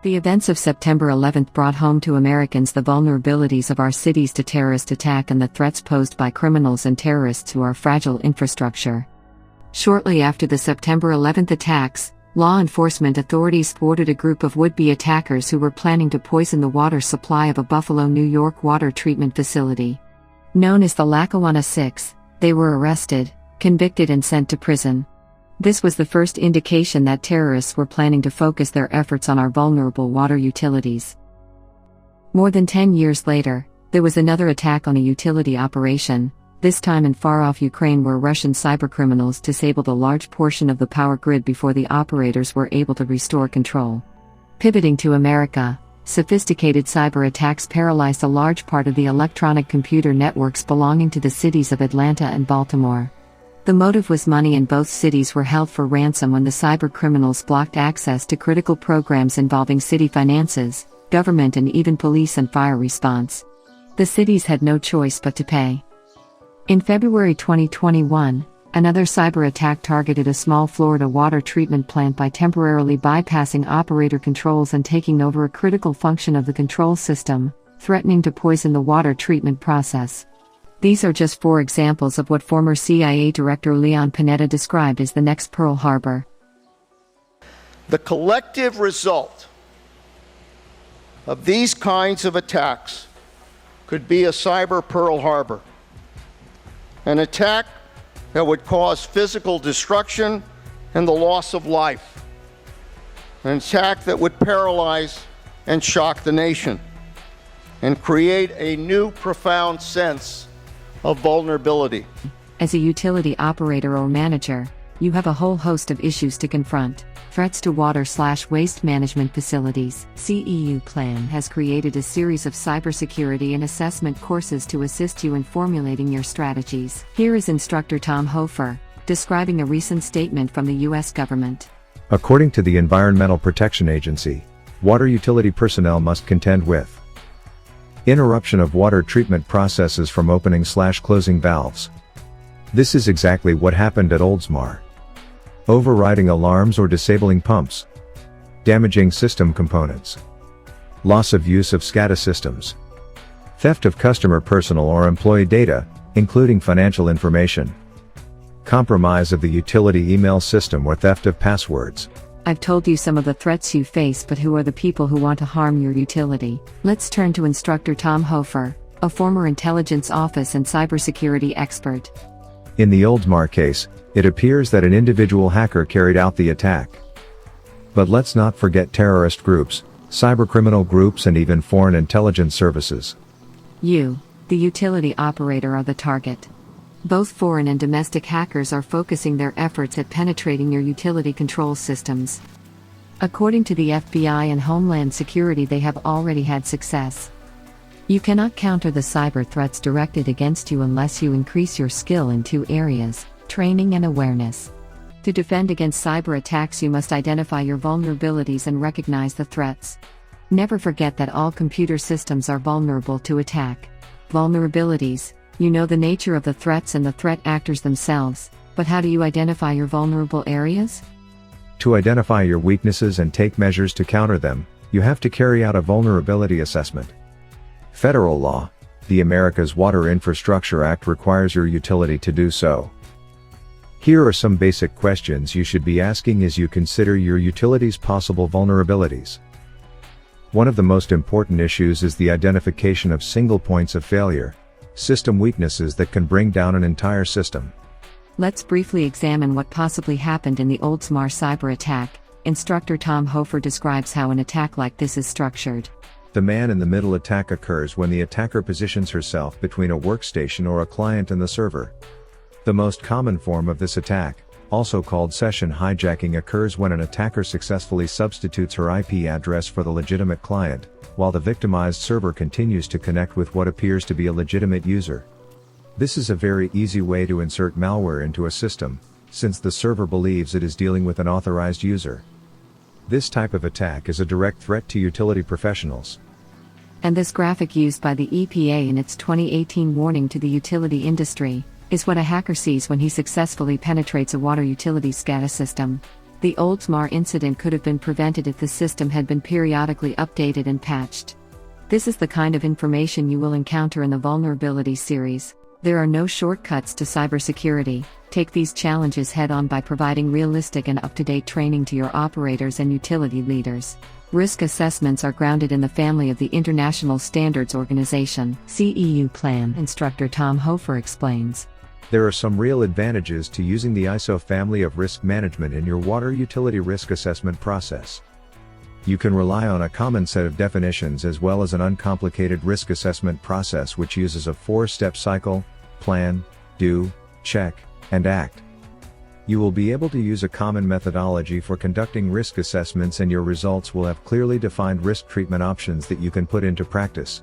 The events of September 11 brought home to Americans the vulnerabilities of our cities to terrorist attack and the threats posed by criminals and terrorists to our fragile infrastructure. Shortly after the September 11 attacks, law enforcement authorities thwarted a group of would-be attackers who were planning to poison the water supply of a Buffalo, New York water treatment facility. Known as the Lackawanna Six, they were arrested, convicted and sent to prison. This was the first indication that terrorists were planning to focus their efforts on our vulnerable water utilities. More than 10 years later, there was another attack on a utility operation, this time in far-off Ukraine, where Russian cybercriminals disabled a large portion of the power grid before the operators were able to restore control. Pivoting to America, sophisticated cyber attacks paralyzed a large part of the electronic computer networks belonging to the cities of Atlanta and Baltimore. The motive was money, and both cities were held for ransom when the cybercriminals blocked access to critical programs involving city finances, government and even police and fire response. The cities had no choice but to pay. In February 2021, another cyber attack targeted a small Florida water treatment plant by temporarily bypassing operator controls and taking over a critical function of the control system, threatening to poison the water treatment process. These are just 4 examples of what former CIA Director Leon Panetta described as the next Pearl Harbor. The collective result of these kinds of attacks could be a cyber Pearl Harbor, an attack that would cause physical destruction and the loss of life, an attack that would paralyze and shock the nation, and create a new profound sense of vulnerability. As a utility operator or manager, you have a whole host of issues to confront. Threats to water/waste management facilities. CEU Plan has created a series of cybersecurity and assessment courses to assist you in formulating your strategies. Here is instructor Tom Hofer, describing a recent statement from the U.S. government. According to the Environmental Protection Agency, water utility personnel must contend with interruption of water treatment processes from opening/closing valves. This is exactly what happened at Oldsmar. Overriding alarms or disabling pumps. Damaging system components. Loss of use of SCADA systems. Theft of customer personal or employee data, including financial information. Compromise of the utility email system or theft of passwords. I've told you some of the threats you face, but who are the people who want to harm your utility? Let's turn to instructor Tom Hofer, a former intelligence office and cybersecurity expert. In the Oldsmar case, it appears that an individual hacker carried out the attack. But let's not forget terrorist groups, cybercriminal groups and even foreign intelligence services. You, the utility operator, are the target. Both foreign and domestic hackers are focusing their efforts at penetrating your utility control systems. According to the FBI and Homeland Security, they have already had success. You cannot counter the cyber threats directed against you unless you increase your skill in 2 areas: training and awareness. To defend against cyber attacks, you must identify your vulnerabilities and recognize the threats. Never forget that all computer systems are vulnerable to attack. Vulnerabilities. You know the nature of the threats and the threat actors themselves, but how do you identify your vulnerable areas? To identify your weaknesses and take measures to counter them, you have to carry out a vulnerability assessment. Federal law, the America's Water Infrastructure Act, requires your utility to do so. Here are some basic questions you should be asking as you consider your utility's possible vulnerabilities. One of the most important issues is the identification of single points of failure, system weaknesses that can bring down an entire system. Let's briefly examine what possibly happened in the Oldsmar cyber attack. Instructor Tom Hofer describes how an attack like this is structured. The man-in-the-middle attack occurs when the attacker positions herself between a workstation or a client and the server. The most common form of this attack, also called session hijacking, occurs when an attacker successfully substitutes her IP address for the legitimate client, while the victimized server continues to connect with what appears to be a legitimate user. This is a very easy way to insert malware into a system, since the server believes it is dealing with an authorized user. This type of attack is a direct threat to utility professionals. And this graphic used by the EPA in its 2018 warning to the utility industry is what a hacker sees when he successfully penetrates a water utility SCADA system. The Oldsmar incident could have been prevented if the system had been periodically updated and patched. This is the kind of information you will encounter in the Vulnerabilities series. There are no shortcuts to cybersecurity. Take these challenges head-on by providing realistic and up-to-date training to your operators and utility leaders. Risk assessments are grounded in the family of the International Standards Organization (CEU) plan. Instructor Tom Hofer explains. There are some real advantages to using the ISO family of risk management in your water utility risk assessment process. You can rely on a common set of definitions as well as an uncomplicated risk assessment process which uses a 4-step cycle: plan, do, check, and act. You will be able to use a common methodology for conducting risk assessments, and your results will have clearly defined risk treatment options that you can put into practice.